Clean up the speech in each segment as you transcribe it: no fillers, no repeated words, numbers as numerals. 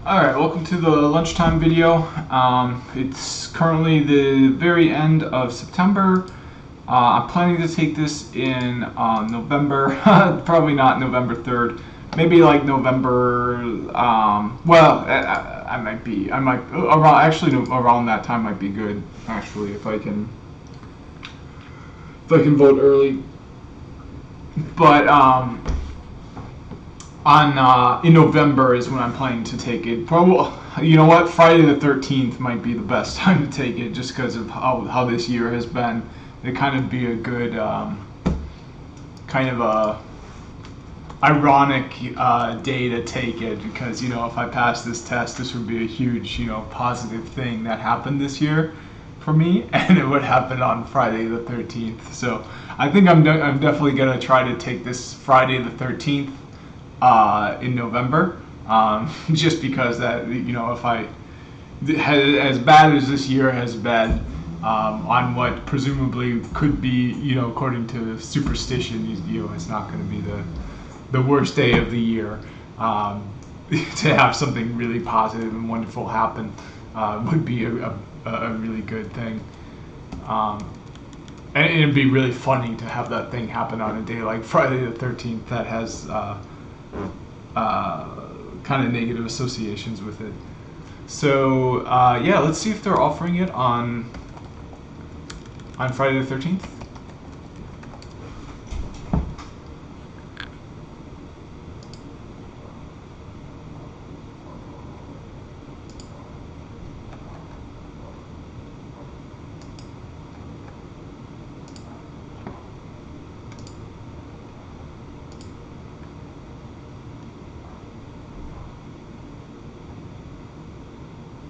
Alright, welcome to the lunchtime video. It's currently the very end of September. I'm planning to take this in November, probably not November 3rd, maybe like November, I might, around that time might be good, actually, if I can vote early. But, in November is when I'm planning to take it. Probably, you know what? Friday the 13th might be the best time to take it, just because of how this year has been. It kind of be a good, kind of a ironic day to take it, because if I pass this test, this would be a huge positive thing that happened this year for me, and it would happen on Friday the 13th. So I think I'm definitely gonna try to take this Friday the 13th. In November, just because that if I as bad as this year has been, on what presumably could be according to superstition, it's not going to be the worst day of the year. To have something really positive and wonderful happen would be a really good thing. And it'd be really funny to have that thing happen on a day like Friday the 13th that has kind of negative associations with it. So yeah, let's see if they're offering it on Friday the 13th.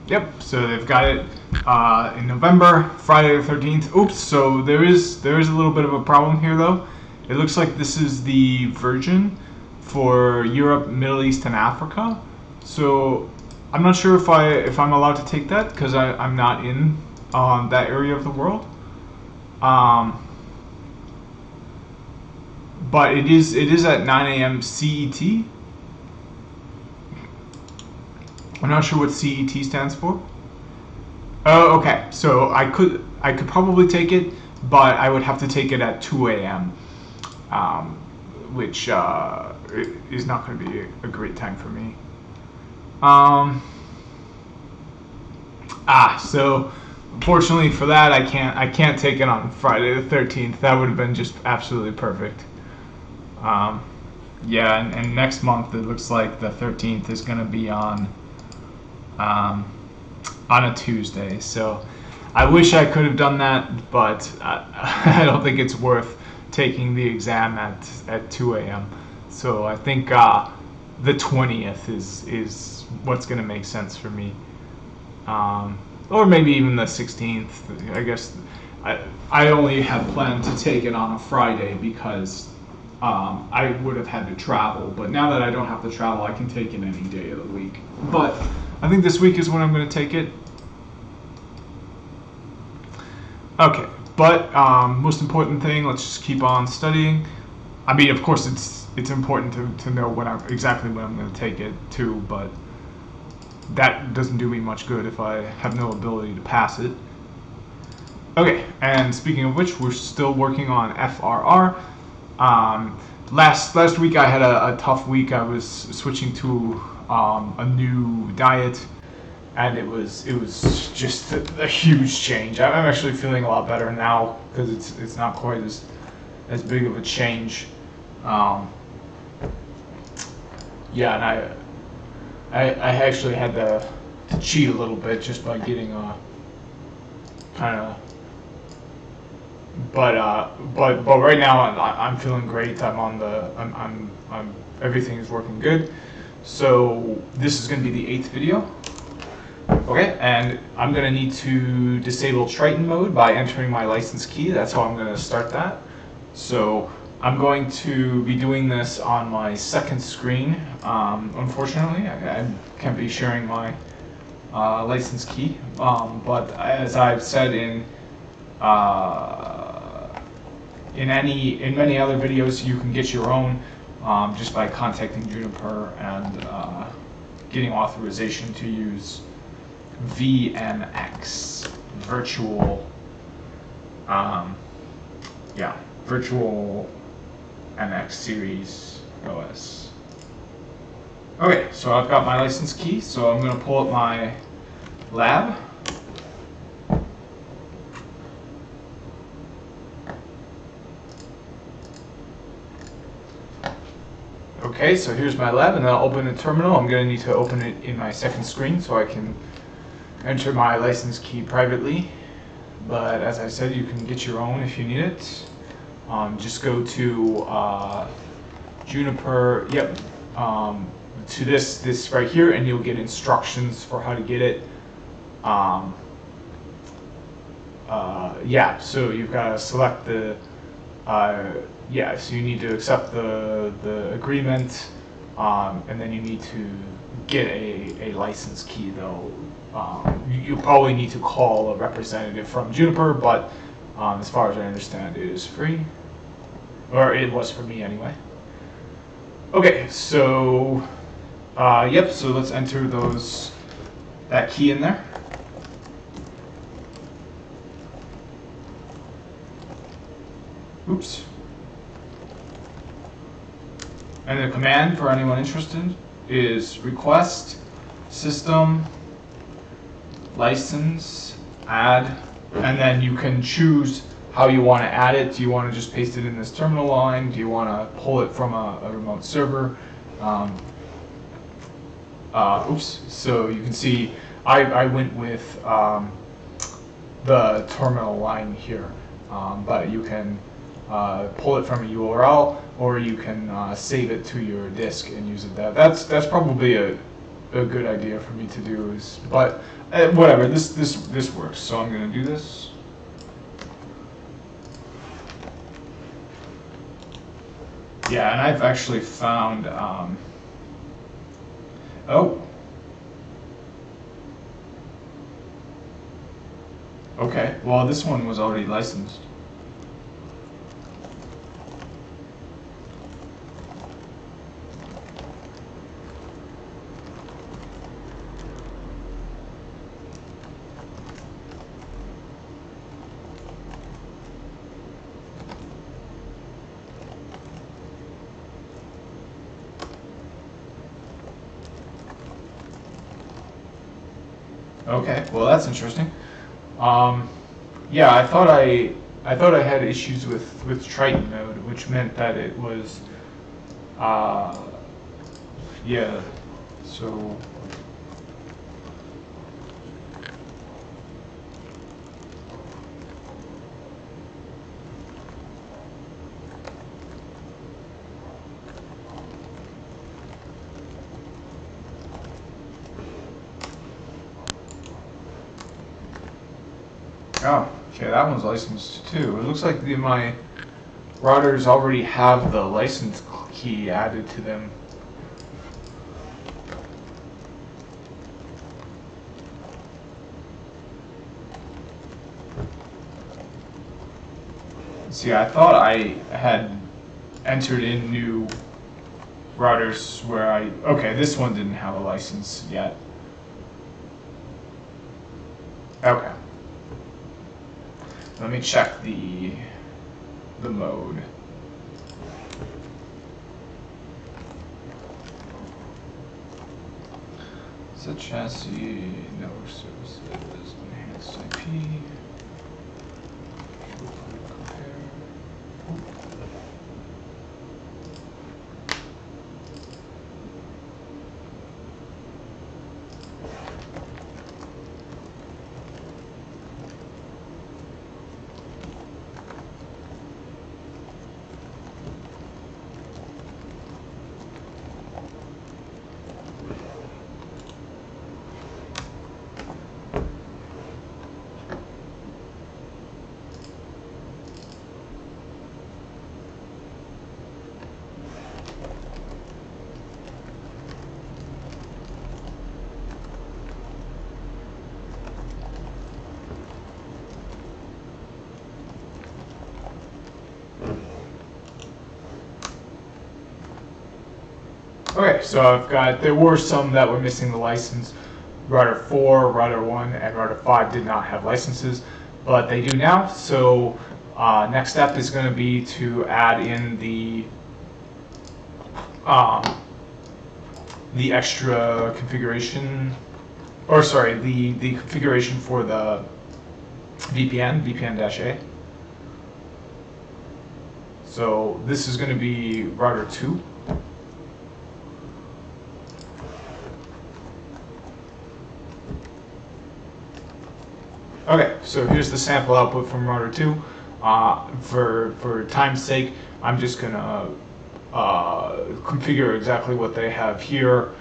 Yep, so they've got it in November, Friday the 13th. Oops, so there is a little bit of a problem here though. It looks like this is the version for Europe, Middle East, and Africa. So I'm not sure if I'm allowed to take that, because I'm not in that area of the world. But it is at 9 a.m. CET. I'm not sure what CET stands for. Oh, okay. So I could probably take it, but I would have to take it at 2 a.m., which is not going to be a great time for me. So unfortunately for that, I can't take it on Friday the 13th. That would have been just absolutely perfect. Yeah, and next month it looks like the 13th is going to be on a Tuesday, so I wish I could have done that, but I don't think it's worth taking the exam at 2 a.m. So I think the 20th is what's going to make sense for me, or maybe even the 16th. I guess I only had planned to take it on a Friday because I would have had to travel, but now that I don't have to travel, I can take it any day of the week. But I think this week is when I'm going to take it. Okay, but most important thing, let's just keep on studying. I mean, of course, it's important to know exactly when I'm going to take it too, but that doesn't do me much good if I have no ability to pass it. Okay, and speaking of which, we're still working on FRR. Last week I had a tough week. I was switching to a new diet, and it was just a huge change. I'm actually feeling a lot better now, because it's not quite as big of a change. Yeah, and I actually had to cheat a little bit just by getting kind of. But right now I'm feeling great. I'm everything is working good. So this is going to be the 8th video. Okay, and I'm going to need to disable Triton mode by entering my license key. That's how I'm going to start that. So I'm going to be doing this on my second screen. Unfortunately, I can't be sharing my license key. But as I've said in many other videos, you can get your own just by contacting Juniper and getting authorization to use VMX, virtual, virtual MX series OS. Okay, so I've got my license key, so I'm going to pull up my lab. Okay, so here's my lab, and then I'll open the terminal. I'm going to need to open it in my second screen so I can enter my license key privately. But as I said, you can get your own if you need it. Just go to Juniper, to this right here, and you'll get instructions for how to get it. So you've got to select the, so you need to accept the agreement, and then you need to get a license key though. You probably need to call a representative from Juniper, but as far as I understand, it is free, or it was for me anyway. Okay, so so let's enter that key in there. Oops. And the command for anyone interested is request system license add, and then you can choose how you want to add it. Do you want to just paste it in this terminal line? Do you want to pull it from a remote server? So you can see I went with the terminal line here, but you can pull it from a URL, or you can save it to your disk and use it. That's probably a good idea for me to do. But whatever, this works. So I'm going to do this. Yeah, and I've actually found. Okay. Well, this one was already licensed. Okay, well that's interesting. I thought I had issues with Triton node, which meant that it was, so. Oh, okay, that one's licensed too. It looks like my routers already have the license key added to them. See, I thought I had entered in new routers where okay, this one didn't have a license yet. Okay. Let me check the mode. Set chassis, network services, enhanced IP. Okay, so I've got, there were some that were missing the license. Router 4, Router 1, and Router 5 did not have licenses, but they do now. So next step is going to be to add in the extra configuration, or sorry, the configuration for the VPN-A. So this is going to be Router 2. Okay, so here's the sample output from Router 2. For time's sake, I'm just gonna configure exactly what they have here,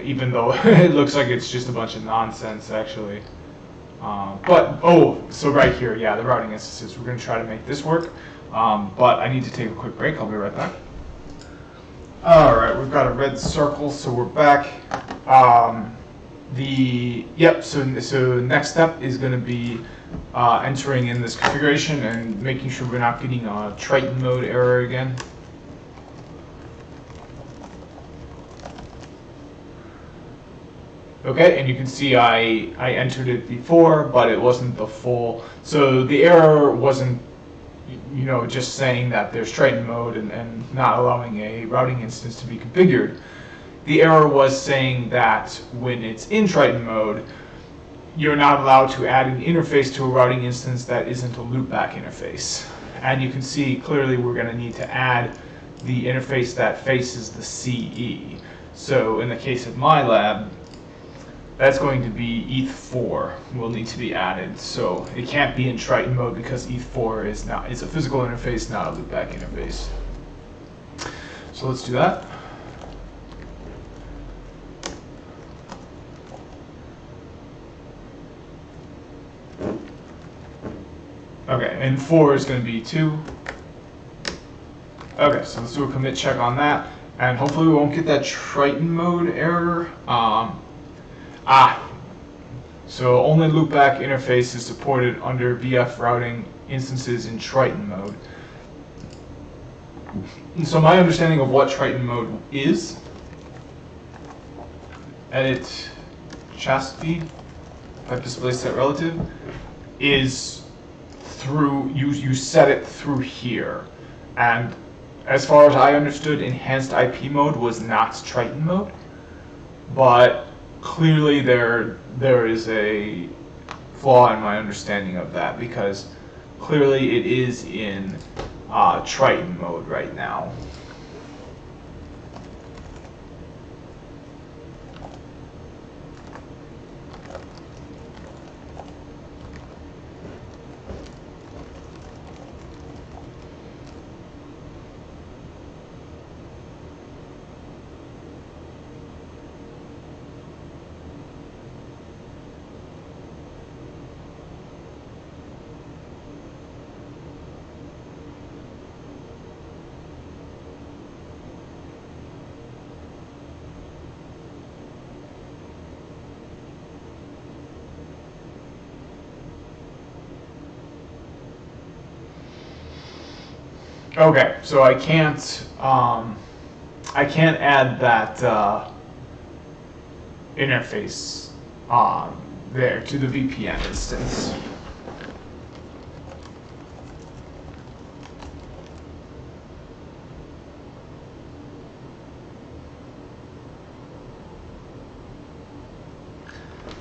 even though it looks like it's just a bunch of nonsense actually. So right here, yeah, the routing instances. We're gonna try to make this work, but I need to take a quick break. I'll be right back. All right, we've got a red circle, so we're back. So next step is going to be entering in this configuration and making sure we're not getting a Triton mode error again. Okay, and you can see I entered it before, but it wasn't the full. So the error wasn't, just saying that there's Triton mode and not allowing a routing instance to be configured. The error was saying that when it's in Triton mode, you're not allowed to add an interface to a routing instance that isn't a loopback interface. And you can see clearly we're going to need to add the interface that faces the CE. So in the case of my lab, that's going to be ETH4 will need to be added. So it can't be in Triton mode because ETH4 is a physical interface, not a loopback interface. So let's do that. Okay, and 4 is going to be 2. Okay, so let's do a commit check on that, and hopefully we won't get that Triton mode error. So only loopback interface is supported under VF routing instances in Triton mode. And so my understanding of what Triton mode is, edit chastity, pipe display set relative, is through, you set it through here. And as far as I understood, enhanced IP mode was not Triton mode, but clearly there is a flaw in my understanding of that, because clearly it is in Triton mode right now. Okay, so I can't add that interface there to the VPN instance.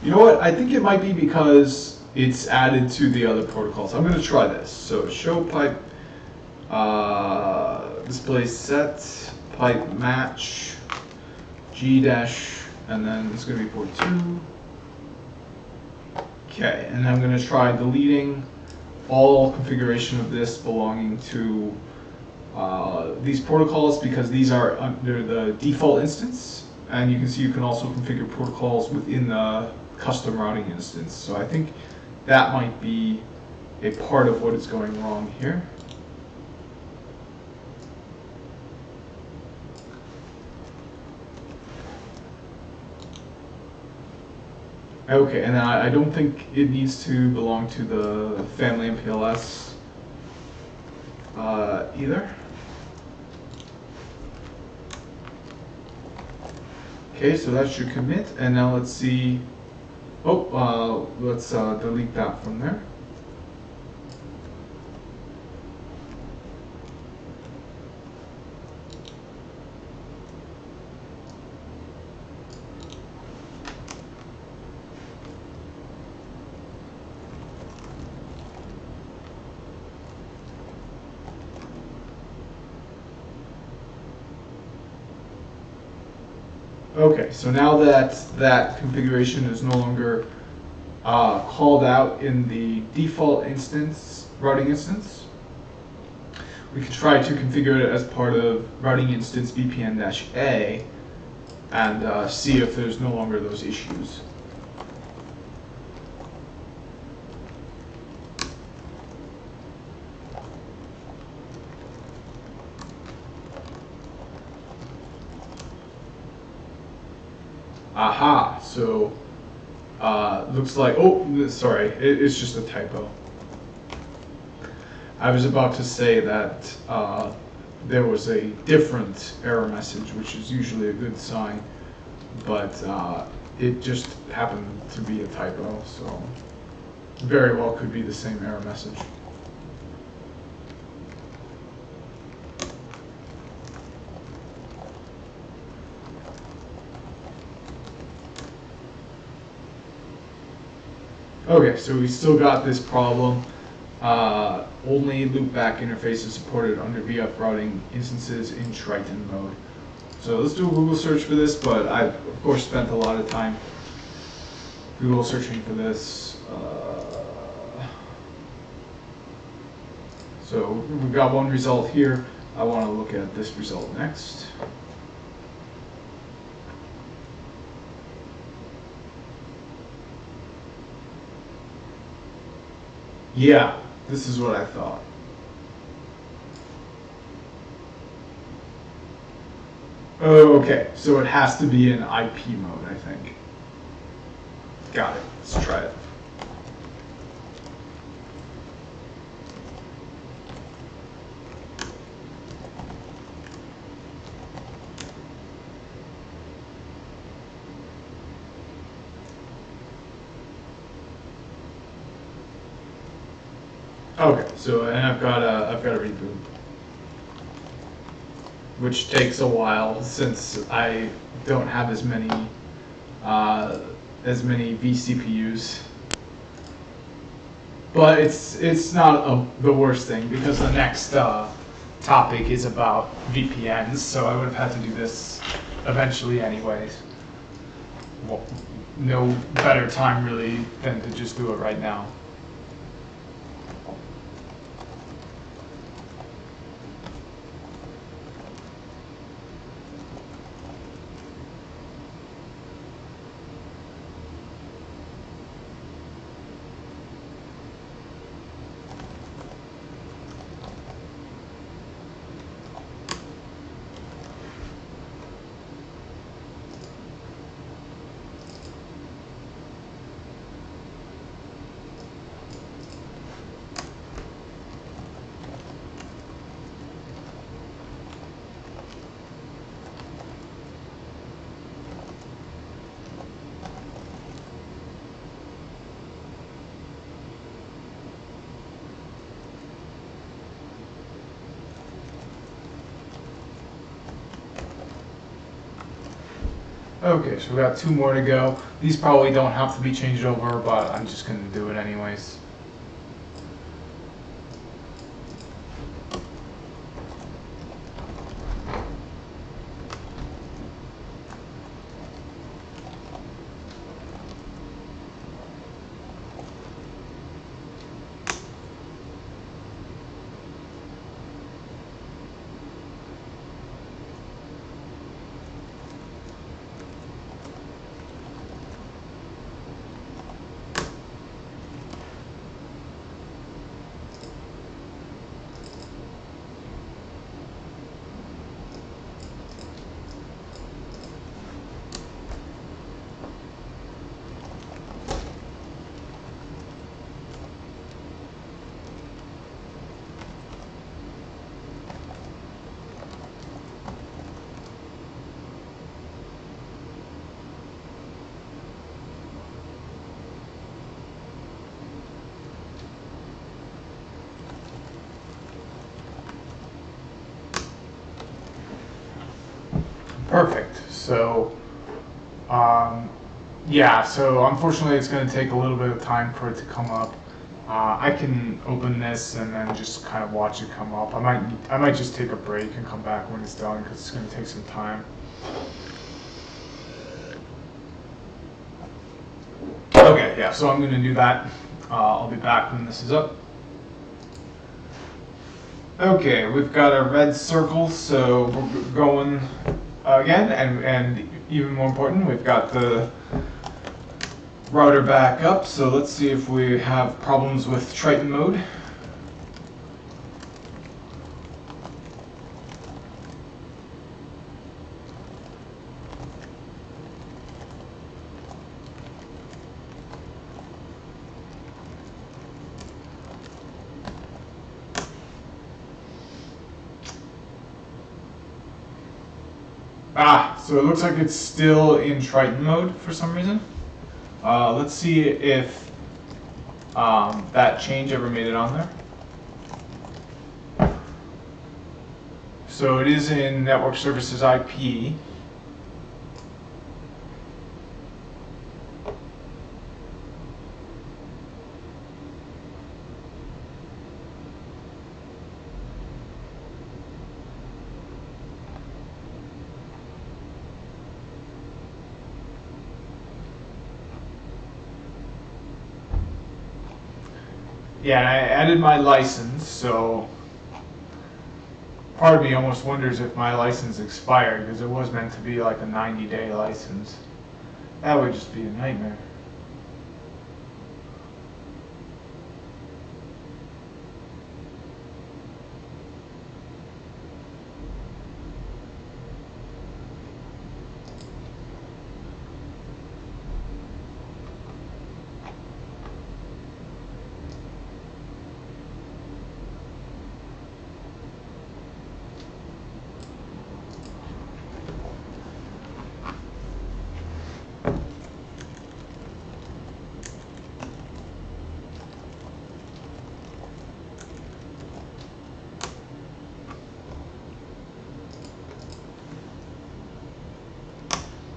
You know what? I think it might be because it's added to the other protocols. I'm going to try this. So show pipe display set pipe match G dash, and then it's going to be port 2. Okay, and I'm going to try deleting all configuration of this belonging to these protocols, because these are under the default instance, and you can see you can also configure protocols within the custom routing instance. So I think that might be a part of what is going wrong here. Okay, and then I don't think it needs to belong to the family MPLS either. Okay, so that should commit, and now let's see. Oh, let's delete that from there. Okay, so now that that configuration is no longer called out in the default instance, routing instance, we can try to configure it as part of routing instance VPN-A and see if there's no longer those issues. Aha, so looks like, oh, sorry, it's just a typo. I was about to say that there was a different error message, which is usually a good sign, but it just happened to be a typo, so very well could be the same error message. Okay, so we still got this problem. Only loopback interface is supported under VF routing instances in Triton mode. So let's do a Google search for this, but I've of course spent a lot of time Google searching for this. So we've got one result here. I want to look at this result next. Yeah, this is what I thought. Oh, okay, so it has to be in IP mode, I think. Got it. Let's try it. Okay, so and I've got a reboot, which takes a while since I don't have as many vCPUs. But it's not the worst thing, because the next topic is about VPNs, so I would have had to do this eventually anyways. Well, no better time really than to just do it right now. Okay, so we got 2 more to go. These probably don't have to be changed over, but I'm just going to do it anyways. Perfect. So, yeah, so unfortunately it's going to take a little bit of time for it to come up. I can open this and then just kind of watch it come up. I might just take a break and come back when it's done because it's going to take some time. Okay, yeah, so I'm going to do that. I'll be back when this is up. Okay, we've got a red circle, so we're going again, and even more important, we've got the router back up, so let's see if we have problems with Triton mode. So it looks like it's still in Triton mode for some reason. Let's see if that change ever made it on there. So it is in Network Services IP. Yeah, and I added my license, so part of me almost wonders if my license expired, because it was meant to be like a 90-day license. That would just be a nightmare.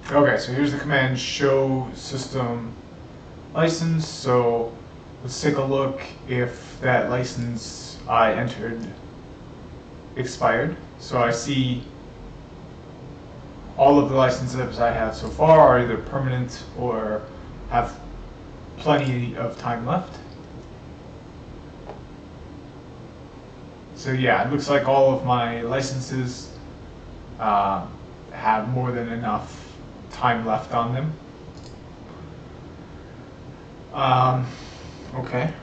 Okay, so here's the command show system license. So let's take a look if that license I entered expired. So I see all of the licenses I have so far are either permanent or have plenty of time left. So yeah, it looks like all of my licenses have more than enough time left on them. Okay.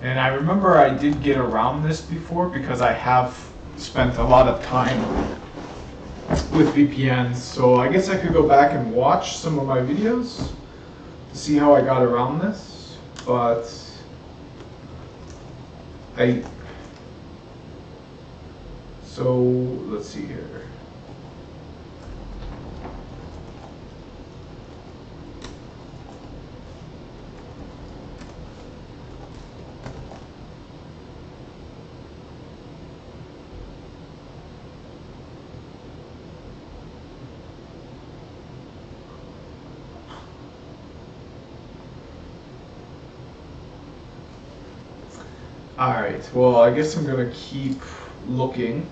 And I remember I did get around this before because I have spent a lot of time with VPNs. So I guess I could go back and watch some of my videos to see how I got around this. But so let's see here. Alright, well, I guess I'm going to keep looking.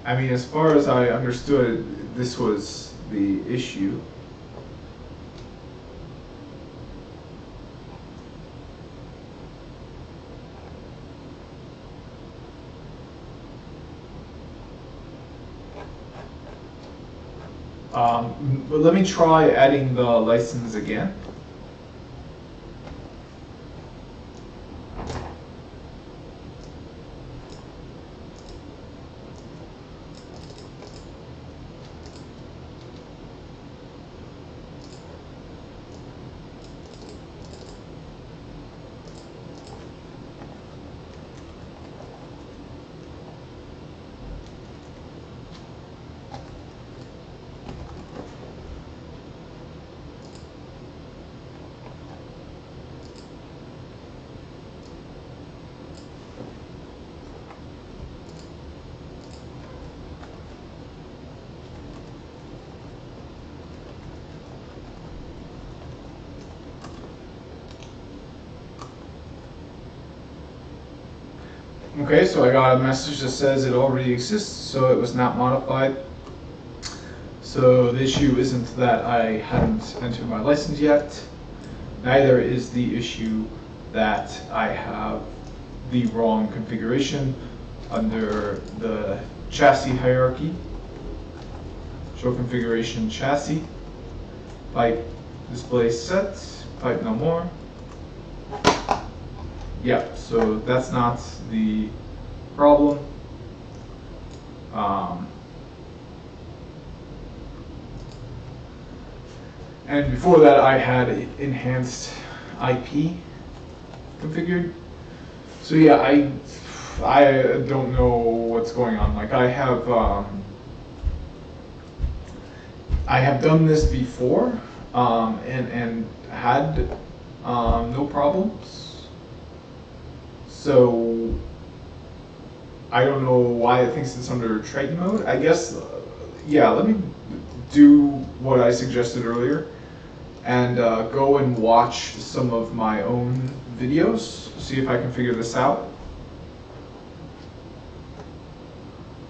I mean, as far as I understood, this was the issue. But let me try adding the license again. Okay, so I got a message that says it already exists, so it was not modified. So the issue isn't that I hadn't entered my license yet. Neither is the issue that I have the wrong configuration under the chassis hierarchy. Show configuration chassis, pipe display set, pipe no more. Yeah, so that's not the problem. And before that, I had enhanced IP configured. So yeah, I don't know what's going on. Like I have done this before and had no problems. So I don't know why it thinks it's under Triton mode. I guess yeah. Let me do what I suggested earlier and go and watch some of my own videos, see if I can figure this out.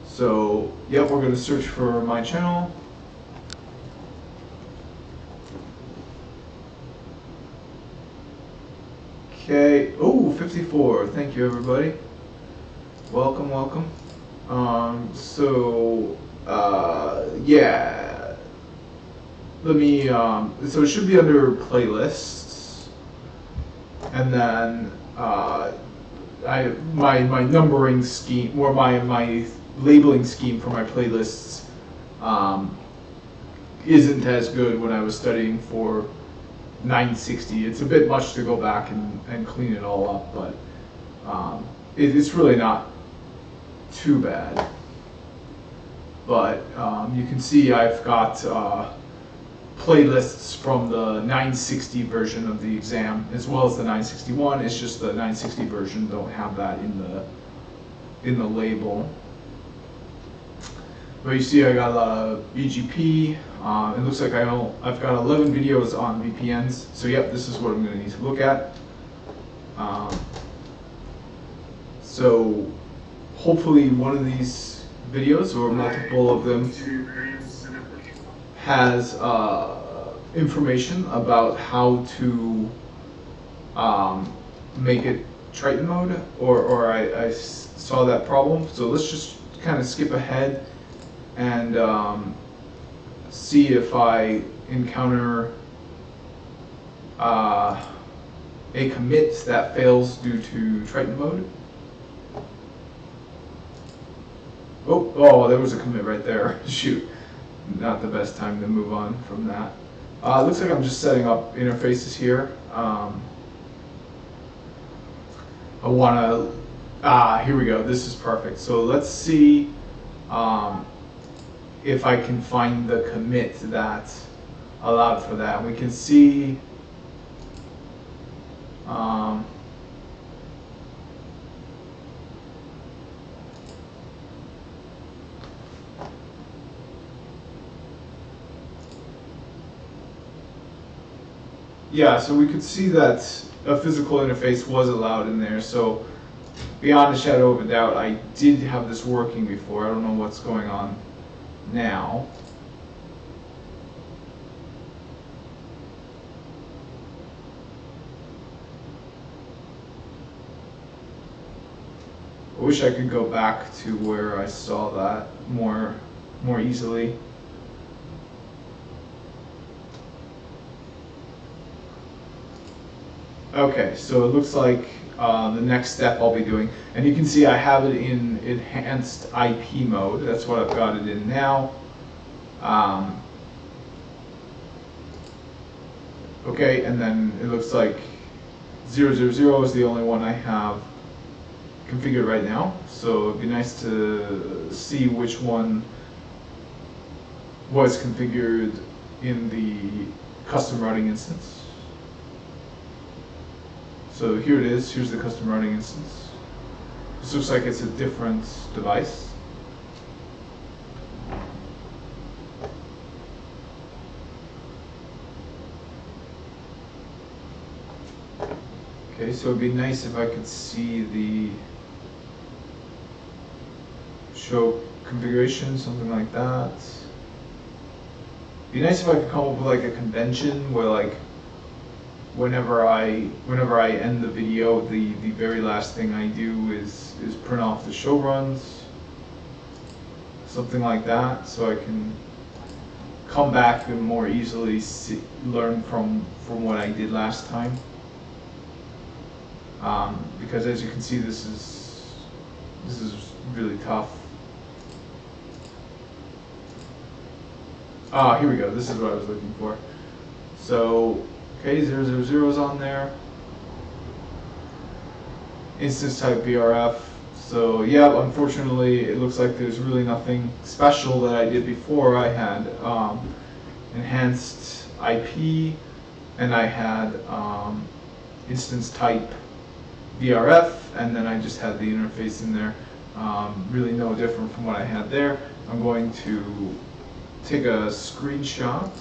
So, yep, we're going to search for my channel. Okay, oh, 54, thank you everybody. Welcome, welcome. Yeah. Let me, so it should be under playlists, and then my numbering scheme, or my labeling scheme for my playlists isn't as good when I was studying for 960. It's a bit much to go back and clean it all up, but it's really not too bad. But you can see I've got playlists from the 960 version of the exam as well as the 961. It's just the 960 version don't have that in the label. But you see I got a lot of BGP. It looks like I've got 11 videos on VPNs. So yep, this is what I'm going to need to look at. So hopefully one of these videos or multiple of them has information about how to make it Triton mode, or I saw that problem. So let's just kind of skip ahead and see if I encounter a commit that fails due to Triton mode. Oh, there was a commit right there. Shoot. Not the best time to move on from that. Looks like I'm just setting up interfaces here. I want to, here we go. This is perfect. So let's see if I can find the commit that allowed for that. We can see yeah, so we could see that a physical interface was allowed in there. So beyond a shadow of a doubt, I did have this working before. I don't know what's going on now. I wish I could go back to where I saw that more easily. Okay, so it looks like the next step I'll be doing, and you can see I have it in enhanced IP mode. That's what I've got it in now. Okay, and then it looks like 000 is the only one I have configured right now. So it'd be nice to see which one was configured in the custom routing instance. So here it is. Here's the custom routing instance. This looks like it's a different device. Okay, so it'd be nice if I could see the show configuration, something like that. Be nice if I could come up with like a convention where like whenever I end the video, the very last thing I do is print off the show runs, something like that, so I can come back and more easily learn from what I did last time. Because as you can see, this is really tough. Here we go. This is what I was looking for. So, okay, 000 is on there. Instance type VRF. So, yeah, unfortunately, it looks like there's really nothing special that I did before. I had enhanced IP, and I had instance type VRF, and then I just had the interface in there. Really no different from what I had there. I'm going to take a screenshot.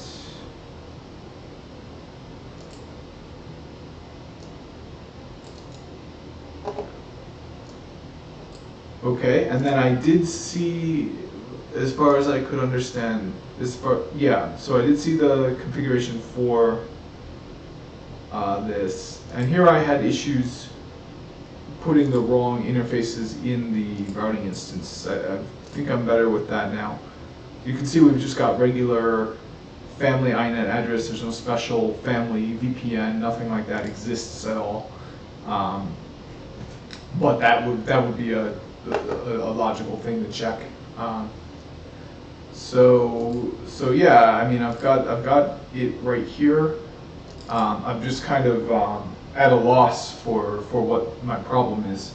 Okay, and then I did see, as far as I could understand, so I did see the configuration for this, and here I had issues putting the wrong interfaces in the routing instance. I think I'm better with that now. You can see we've just got regular family INET address. There's no special family VPN. Nothing like that exists at all. But that would be a logical thing to check. So yeah, I mean, I've got it right here. I'm just kind of at a loss for what my problem is,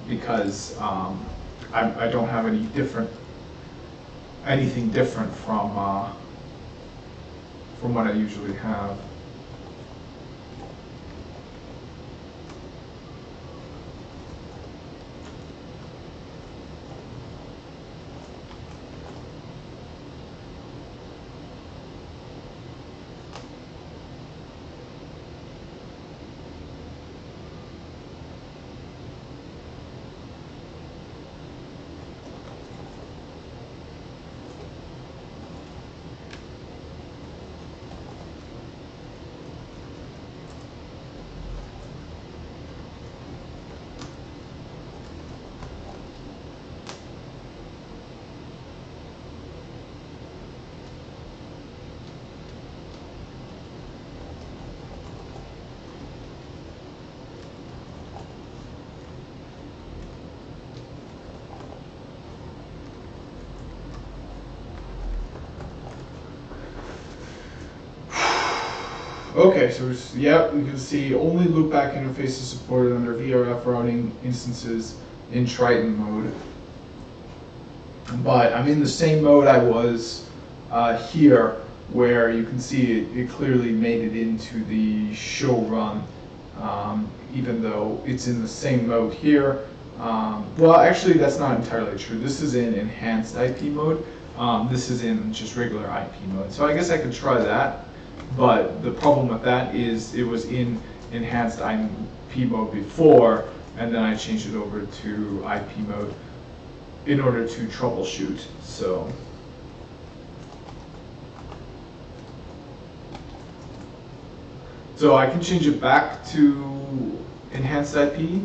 because I don't have anything different from what I usually have. Okay, so yeah, we can see only loopback interfaces supported under VRF routing instances in Triton mode. But I'm in the same mode I was here, where you can see it clearly made it into the show run, even though it's in the same mode here. Well, actually, that's not entirely true. This is in enhanced IP mode. This is in just regular IP mode. So I guess I could try that. But the problem with that is it was in enhanced IP mode before, and then I changed it over to IP mode in order to troubleshoot. So I can change it back to enhanced IP.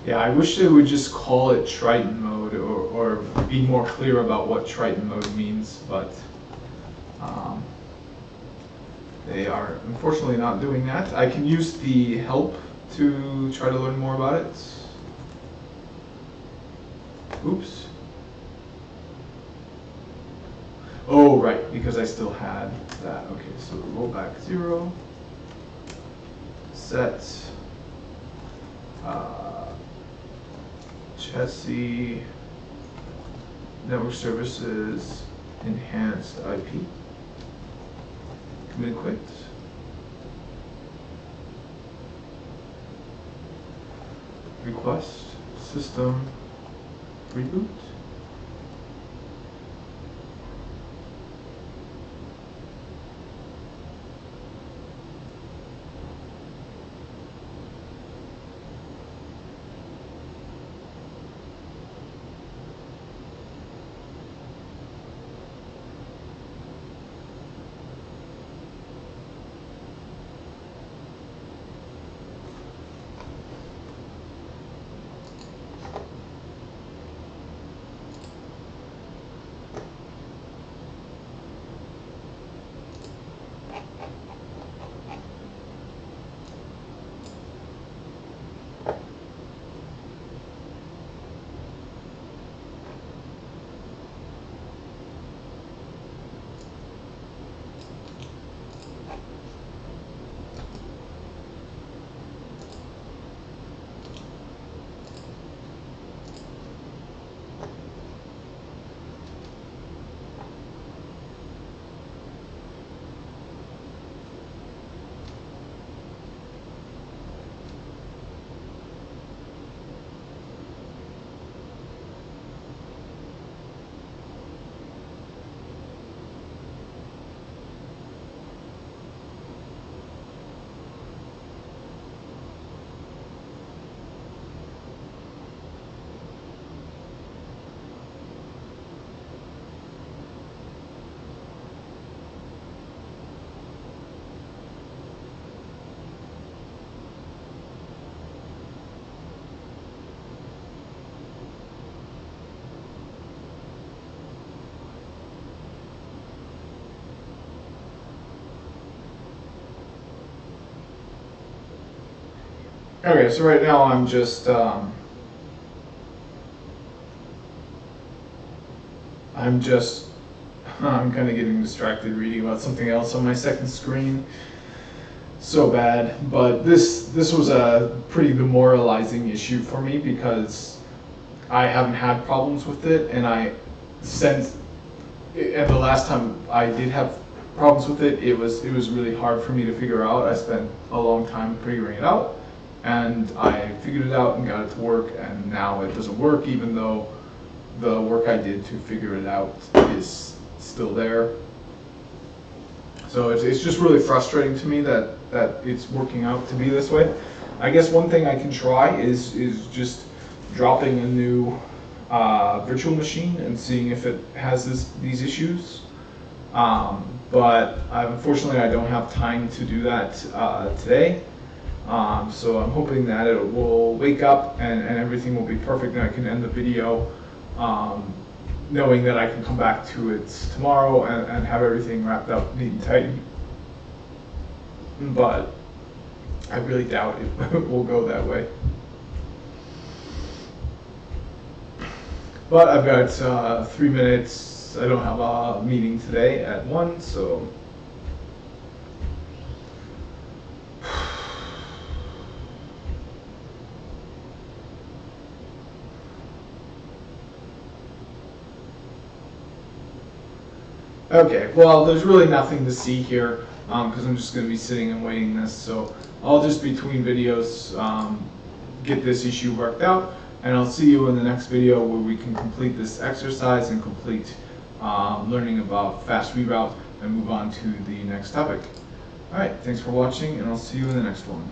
Yeah, I wish they would just call it Triton mode, or be more clear about what Triton mode means, but they are unfortunately not doing that. I can use the help to try to learn more about it. Oops. Oh, right, because I still had that. Okay, so rollback 0, set chassis network services enhanced IP. Commit quit. Request system reboot. Okay, so right now I'm just I'm kind of getting distracted reading about something else on my second screen. So bad, but this was a pretty demoralizing issue for me because I haven't had problems with it, and the last time I did have problems with it, it was really hard for me to figure out. I spent a long time figuring it out, and I figured it out and got it to work, and now it doesn't work, even though the work I did to figure it out is still there. So it's just really frustrating to me that it's working out to be this way. I guess one thing I can try is just dropping a new virtual machine and seeing if it has these issues. But unfortunately, I don't have time to do that today. So I'm hoping that it will wake up and everything will be perfect, and I can end the video knowing that I can come back to it tomorrow and have everything wrapped up neat and tight. But I really doubt it will go that way. But I've got 3 minutes. I don't have a meeting today at 1, so okay, well, there's really nothing to see here because I'm just going to be sitting and waiting this. So I'll just between videos get this issue worked out, and I'll see you in the next video where we can complete this exercise and complete learning about fast reroute and move on to the next topic. All right, thanks for watching, and I'll see you in the next one.